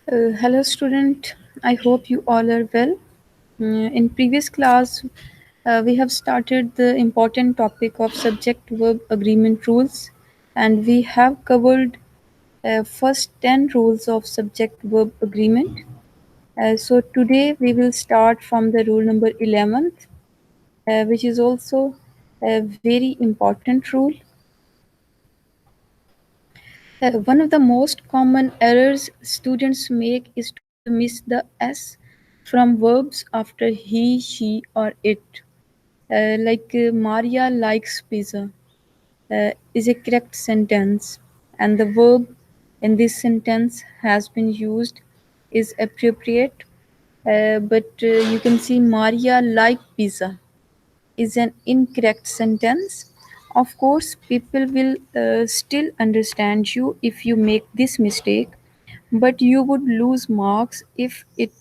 Hello, student. I hope you all are well. In previous class, we have started the important topic of subject-verb agreement rules, and we have covered first 10 rules of subject-verb agreement. So today we will start from the rule number 11th, which is also a very important rule. One of the most common errors students make is to miss the S from verbs after he, she, or it. Maria likes pizza is a correct sentence, and the verb in this sentence has been used is appropriate. But you can see Maria like pizza is an incorrect sentence. Of course, people will still understand you if you make this mistake, but you would lose marks if it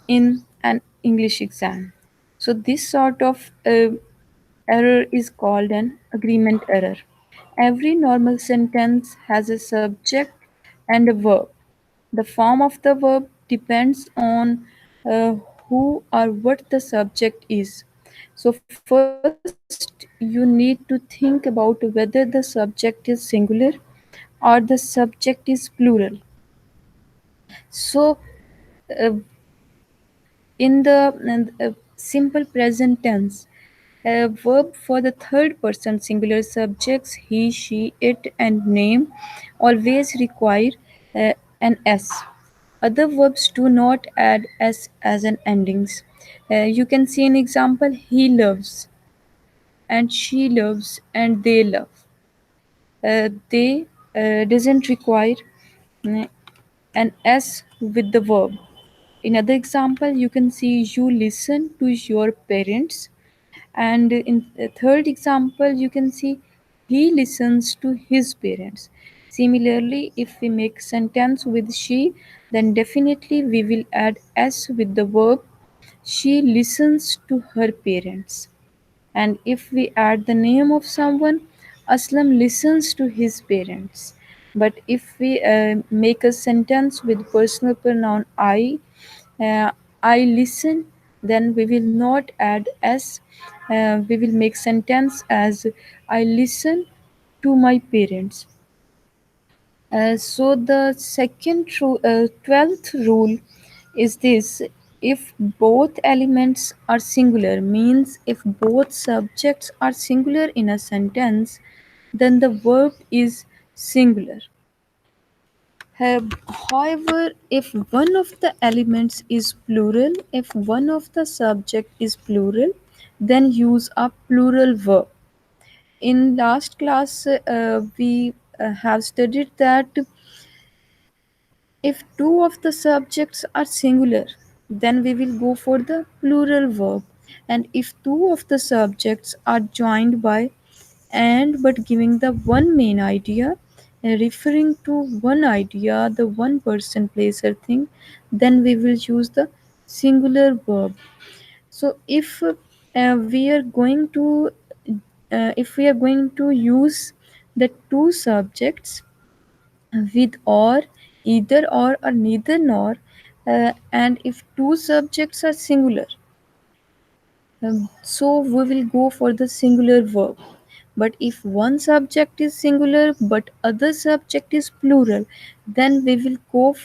in an English exam. So this sort of error is called an agreement error. Every normal sentence has a subject and a verb. The form of the verb depends on who or what the subject is. So, first, you need to think about whether the subject is singular or the subject is plural. So, uh, in the simple present tense, a verb for the third person singular subjects he, she, it, and name always require an s. Other verbs do not add s as an endings. You can see an example: he loves, and she loves, and they love. They doesn't require uh, an s with the verb. In other example, you can see you listen to your parents, and in the third example, you can see he listens to his parents. Similarly, if we make sentence with she, then definitely we will add s with the verb she listens to her parents. And if we add the name of someone, Aslam listens to his parents. But if we make a sentence with personal pronoun uh, I listen, then we will not add s. We will make sentence as I listen to my parents. So the 12th rule is this: if both elements are singular, means if both subjects are singular in a sentence, then the verb is singular. However, if one of the elements is plural, if one of the subject is plural, then use a plural verb. In last class, we have studied that if two of the subjects are singular, then we will go for the plural verb. And if two of the subjects are joined by and but giving the one main idea, referring to one idea, the one person, place, or thing, then we will use the singular verb. So if we are going to use the two subjects with or neither nor, and if two subjects are singular, so we will go for the singular verb. But if one subject is singular but other subject is plural, then we will go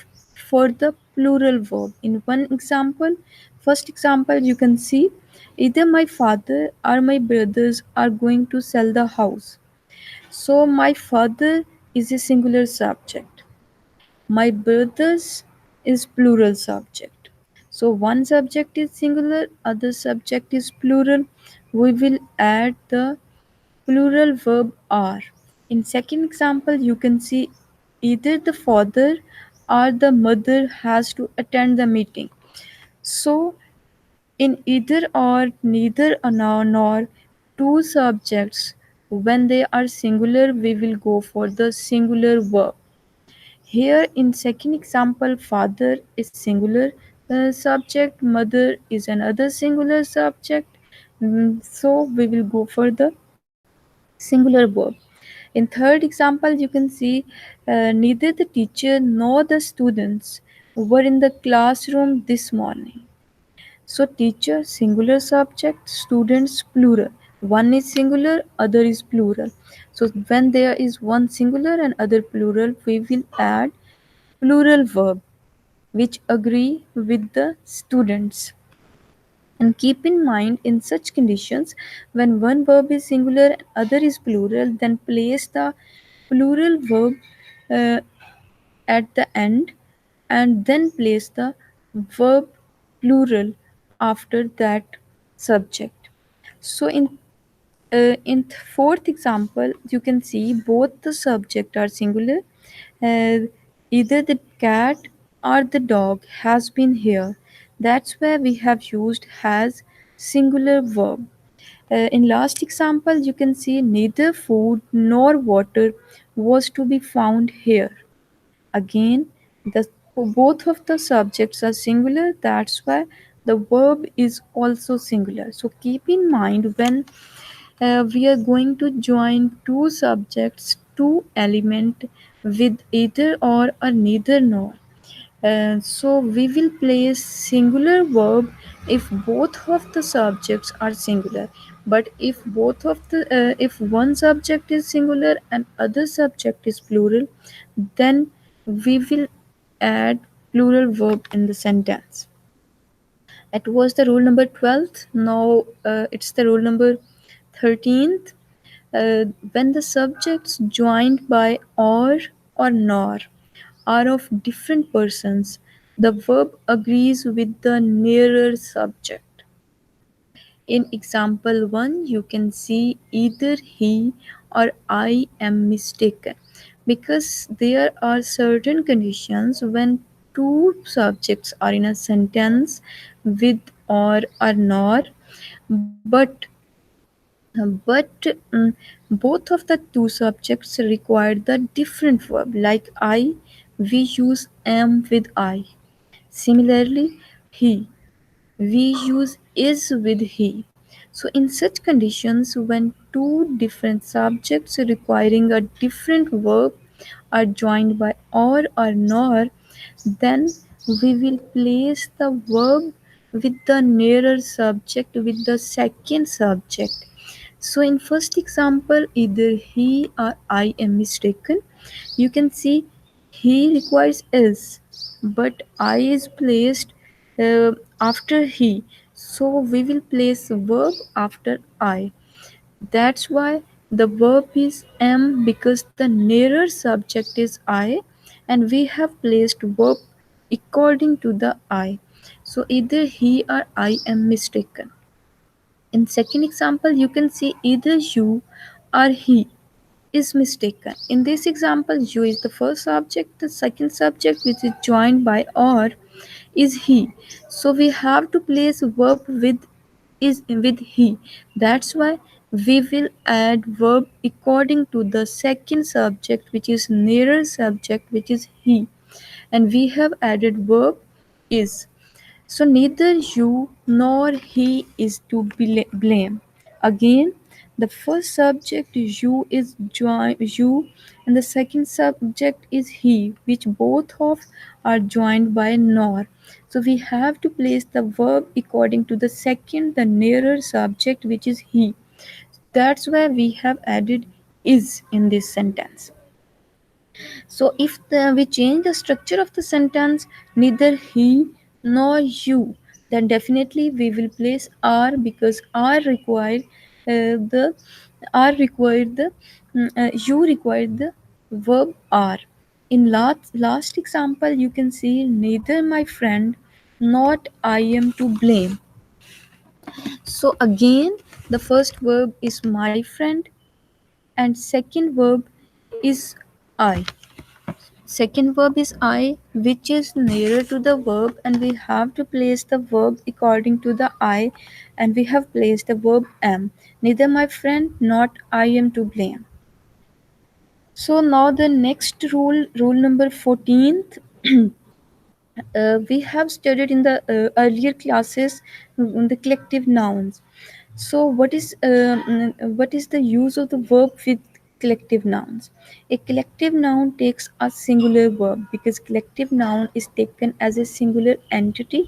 for the plural verb. In one example, first example, you can see either my father or my brothers are going to sell the house. So my father is a singular subject, my brothers is plural subject. So one subject is singular, other subject is plural. We will add the plural verb are. In second example, you can see either the father or the mother has to attend the meeting. So in either or, neither a noun nor two subjects, when they are singular, we will go for the singular verb. Here in second example, father is singular subject, mother is another singular subject. So we will go for the singular verb. In third example, you can see neither the teacher nor the students were in the classroom this morning. So teacher singular subject, students plural. One is singular, other is plural. So when there is one singular and other plural, we will add plural verb which agree with the students. And keep in mind in such conditions when one verb is singular and other is plural, then place the plural verb uh, at the end and then place the verb plural after that subject. So in fourth example, you can see both the subject are singular. Uh, Either the cat or the dog has been here. That's where we have used has singular verb. In last example, you can see neither food nor water was to be found here. Again, the both of the subjects are singular. That's why the verb is also singular. So keep in mind when we are going to join two subjects, two element with either or neither nor. So we will place singular verb if both of the subjects are singular. But if one subject is singular and other subject is plural, then we will add plural verb in the sentence. It was the rule number 12th. Now it's the rule number 13th. When the subjects joined by or nor are of different persons, the verb agrees with the nearer subject. In example 1, you can see either he or I am mistaken because there are certain conditions when two subjects are in a sentence with or nor, but but both of the two subjects require the different verb. Like I, we use am with I. Similarly, he, we use is with he. So, in such conditions, when two different subjects requiring a different verb are joined by or nor, then we will place the verb with the nearer subject with the second subject. So in first example, either he or I am mistaken. You can see he requires is, but I is placed after he. So we will place verb after I. That's why the verb is am because the nearer subject is I and we have placed verb according to the I. So either he or I am mistaken. In second example, you can see either you or he is mistaken. In this example, you is the first subject, the second subject which is joined by or is he. So we have to place verb with he. That's why we will add verb according to the second subject which is nearer subject which is he. And we have added verb is. So neither you nor he is to blame. Again, the first subject you is you and the second subject is he, which both of are joined by nor. So we have to place the verb according to the second, the nearer subject, which is he. That's why we have added is in this sentence. So if we change the structure of the sentence, neither he nor you, then definitely we will place are because are required the are required the you required the verb are. In last example, you can see neither my friend not I am to blame. So again, the first verb is my friend and second verb is I. Second verb is I, which is nearer to the verb, and we have to place the verb according to the I, and we have placed the verb am. Neither my friend not I am to blame. So now the next rule, rule number 14th, we have studied in the earlier classes the collective nouns. So what is the use of the verb with collective nouns. A collective noun takes a singular verb because collective noun is taken as a singular entity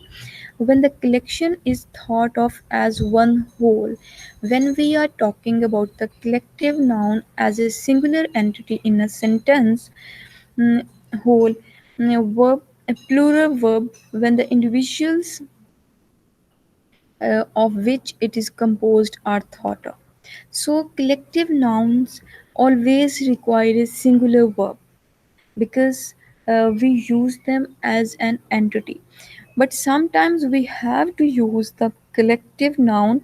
when the collection is thought of as one whole. When we are talking about the collective noun as a singular entity in a sentence, mm, whole, verb, a plural verb when the individuals of which it is composed are thought of. So, collective nouns always require a singular verb because we use them as an entity. But sometimes we have to use the collective noun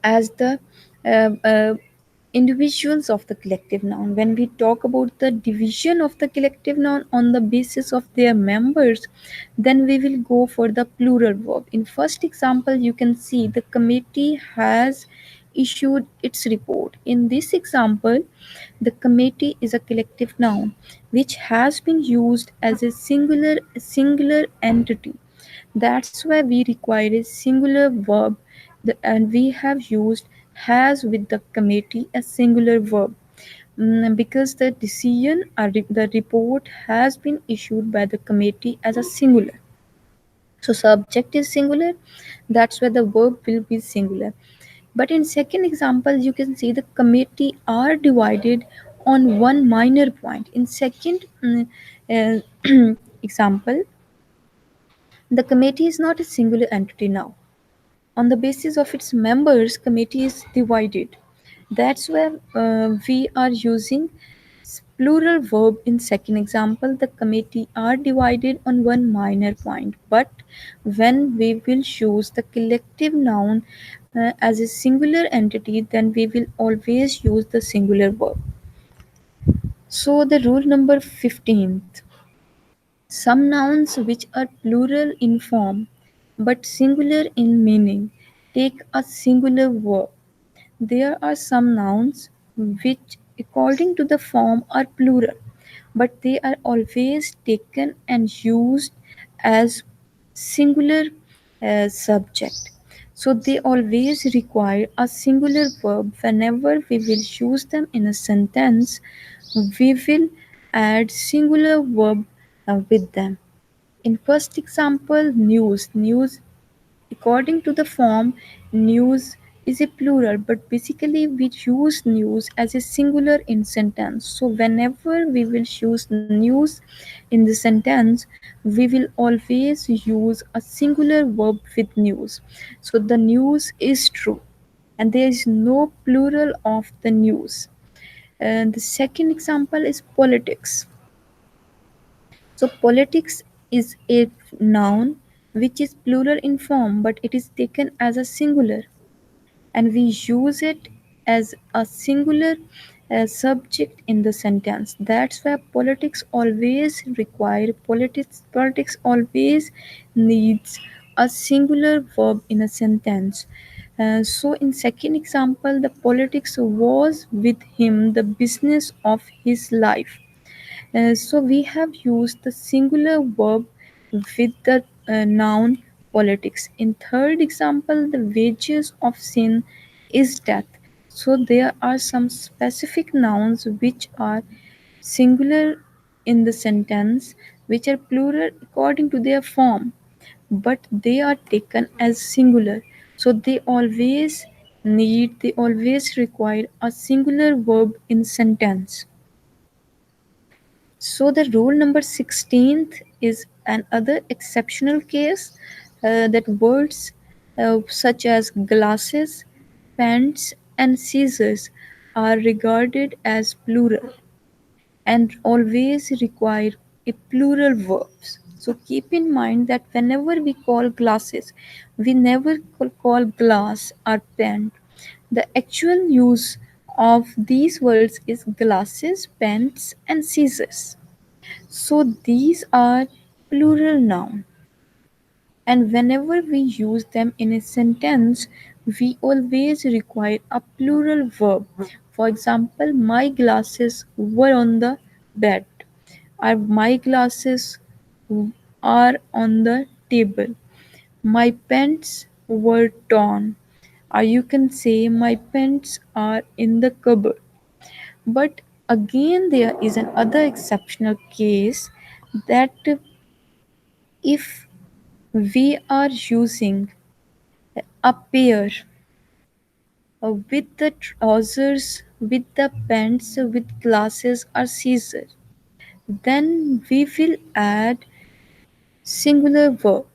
as the uh, uh, individuals of the collective noun. When we talk about the division of the collective noun on the basis of their members, then we will go for the plural verb. In first example, you can see the committee has issued its report. In this example, the committee is a collective noun which has been used as a singular entity. That's why we require a singular verb, and we have used has with the committee a singular verb. Because the decision or the report has been issued by the committee as a singular. So subject is singular, that's why the verb will be singular. But in second example, you can see the committee are divided on one minor point. In second example, the committee is not a singular entity now. On the basis of its members, committee is divided. That's where we are using plural verb in second example. The committee are divided on one minor point. But when we will choose the collective noun as a singular entity, then we will always use the singular verb. So the rule number 15th. Some nouns which are plural in form but singular in meaning take a singular verb. There are some nouns which, according to the form, are plural, but they are always taken and used as singular subject. So they always require a singular verb. Whenever we will use them in a sentence, we will add singular verb with them. In first example, news according to the form, news is a plural, but basically we use news as a singular in sentence. So whenever we will use news in the sentence, we will always use a singular verb with news. So the news is true, and there is no plural of the news. And the second example is politics. So politics is a noun which is plural in form, but it is taken as a singular, and we use it as a singular subject in the sentence. That's why politics always needs a singular verb in a sentence. So in second example, the politics was with him the business of his life. So we have used the singular verb with the noun politics. In third example, the wages of sin is death. So there are some specific nouns which are singular in the sentence, which are plural according to their form, but they are taken as singular. So they always require a singular verb in sentence. So the rule number 16th is another exceptional case that words such as glasses, pants, and scissors are regarded as plural and always require a plural verbs. So keep in mind that whenever we call glasses, we never call glass or pen. The actual use of these words is glasses, pens, and scissors. So these are plural noun, and whenever we use them in a sentence, we always require a plural verb. For example, my glasses were on the bed, or my glasses are on the table. My pants were torn, or you can say my pants are in the cupboard. But again, there is another exceptional case that if we are using a pair with the trousers, with the pants, with glasses or scissors, then we will add singular verb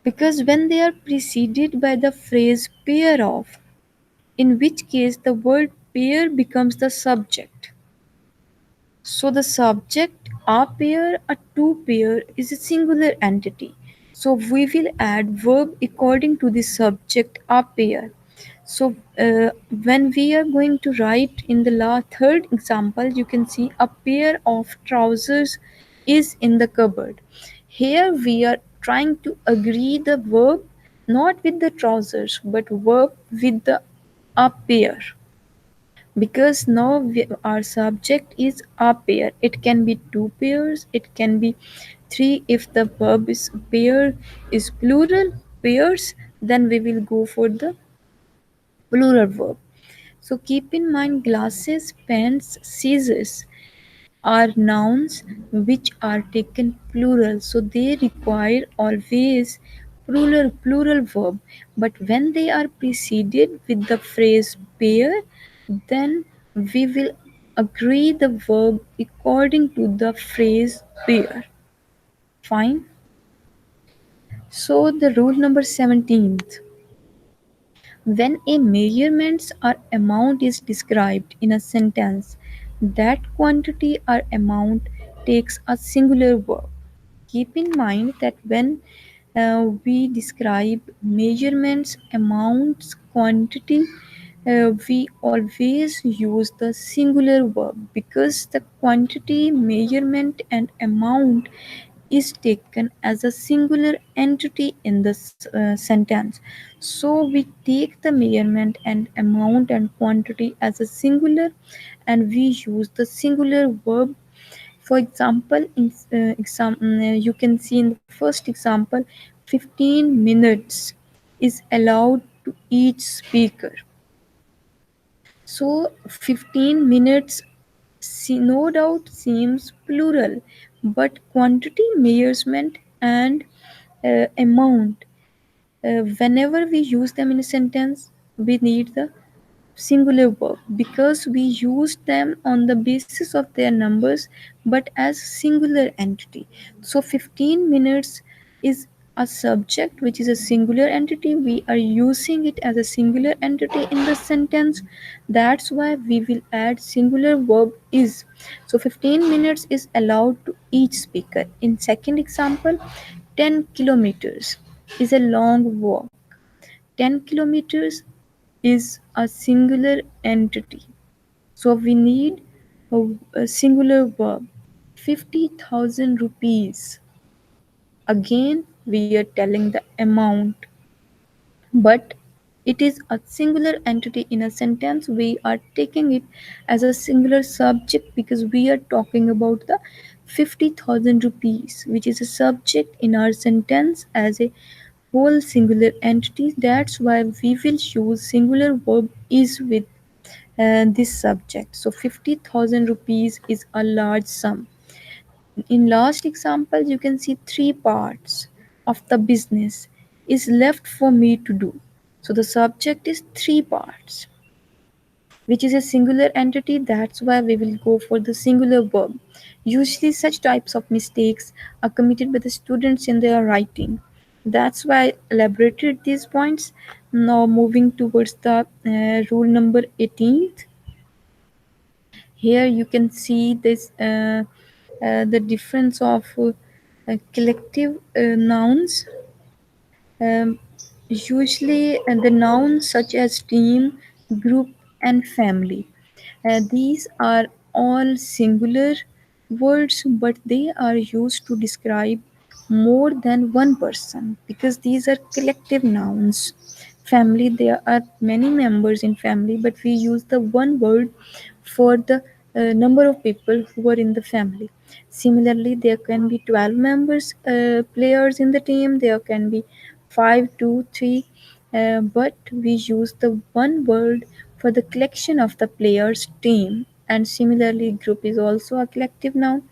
because when they are preceded by the phrase pair of, in which case the word pair becomes the subject. So the subject a pair, a two pair is a singular entity. So we will add verb according to the subject a pair. So when we are going to write in the third example, you can see a pair of trousers is in the cupboard. Here we are trying to agree the verb not with the trousers but verb with the a pair because now our subject is a pair. It can be two pairs, it can be three. If the verb is pair is plural pairs, then we will go for the plural verb. So keep in mind glasses, pens, scissors are nouns which are taken plural. So they require always plural verb. But when they are preceded with the phrase pair, then we will agree the verb according to the phrase pair. Fine. So the rule number 17th. When a measurement or amount is described in a sentence, that quantity or amount takes a singular verb. Keep in mind that when we describe measurements, amounts, quantity, we always use the singular verb because the quantity, measurement, and amount is taken as a singular entity in the sentence. So we take the measurement and amount and quantity as a singular and we use the singular verb. For example, you can see in the first example, 15 minutes is allowed to each speaker. So 15 minutes no doubt seems plural, but quantity, measurement, and amount, whenever we use them in a sentence, we need the singular verb because we use them on the basis of their numbers but as singular entity. So 15 minutes is a subject which is a singular entity. We are using it as a singular entity in the sentence. That's why we will add singular verb is. So 15 minutes is allowed to each speaker. In second example, 10 kilometers is a long walk. 10 kilometers is a singular entity. So we need a singular verb. 50,000 rupees. Again, we are telling the amount, but it is a singular entity in a sentence. We are taking it as a singular subject because we are talking about the 50,000 rupees, which is a subject in our sentence as a whole singular entity. That's why we will use singular verb is with this subject. So 50,000 rupees is a large sum. In last example, you can see three parts of the business is left for me to do. So the subject is three parts, which is a singular entity. That's why we will go for the singular verb. Usually, such types of mistakes are committed by the students in their writing. That's why I elaborated these points. Now, moving towards the rule number 18th. Here you can see this the difference of collective nouns. Um, Usually, the nouns such as team, group, and family. These are all singular words, but they are used to describe more than one person because these are collective nouns. Family, there are many members in family, but we use the one word for the number of people who are in the family. Similarly, there can be 12 members, players in the team, there can be 5, 2, 3, but we use the one word for the collection of the players team, and similarly group is also a collective noun.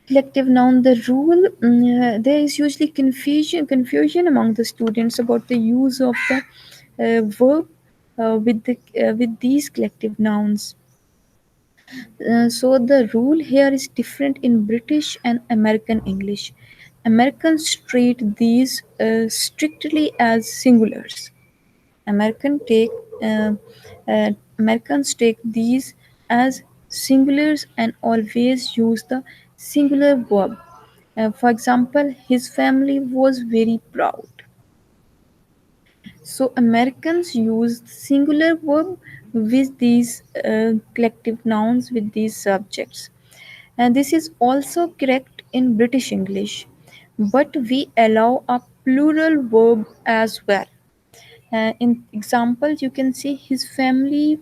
The rule, there is usually confusion among the students about the use of the verb with these collective nouns. So the rule here is different in British and American English. Americans treat these strictly as singulars. American take uh, Americans take these as singulars and always use the singular verb. For example, his family was very proud. So Americans use singular verb with these collective nouns with these subjects. And this is also correct in British English, but we allow a plural verb as well. In example, you can say his family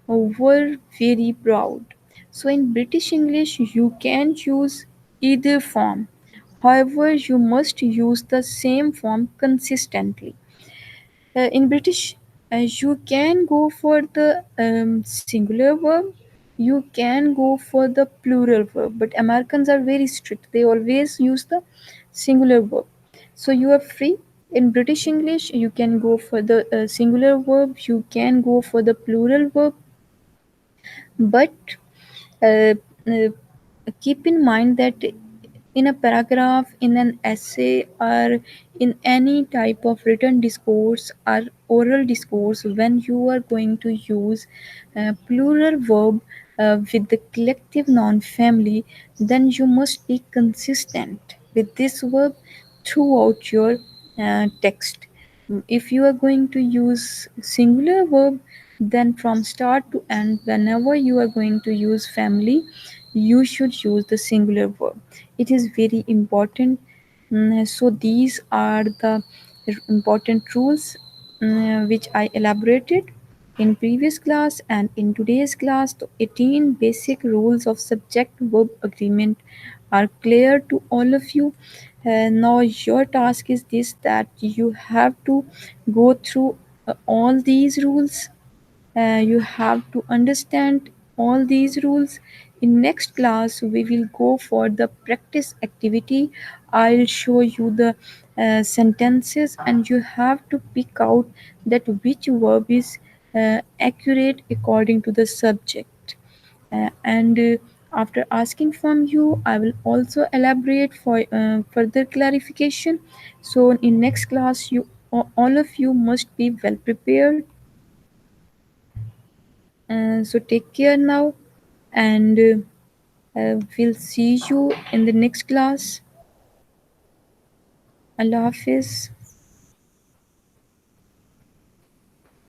were very proud. So in British English, you can use either form. However, you must use the same form consistently. In British, you can go for the singular verb, you can go for the plural verb, but Americans are very strict. They always use the singular verb. So you are free. In British English, you can go for the singular verb, you can go for the plural verb, but uh, uh, keep in mind that in a paragraph, in an essay, or in any type of written discourse or oral discourse, when you are going to use plural verb with the collective noun family, then you must be consistent with this verb throughout your text. If you are going to use singular verb, then from start to end, whenever you are going to use family, you should use the singular verb. It is very important. So these are the important rules which I elaborated in previous class, and in today's class the 18 basic rules of subject verb agreement are clear to all of you. Now your task is this, that you have to go through all these rules. You have to understand all these rules. In next class we will go for the practice activity. I'll show you the sentences, and you have to pick out that which verb is accurate according to the subject. And after asking from you, I will also elaborate for further clarification. So in next class, you all of you must be well prepared. So take care now, and we'll see you in the next class. Allah Hafiz.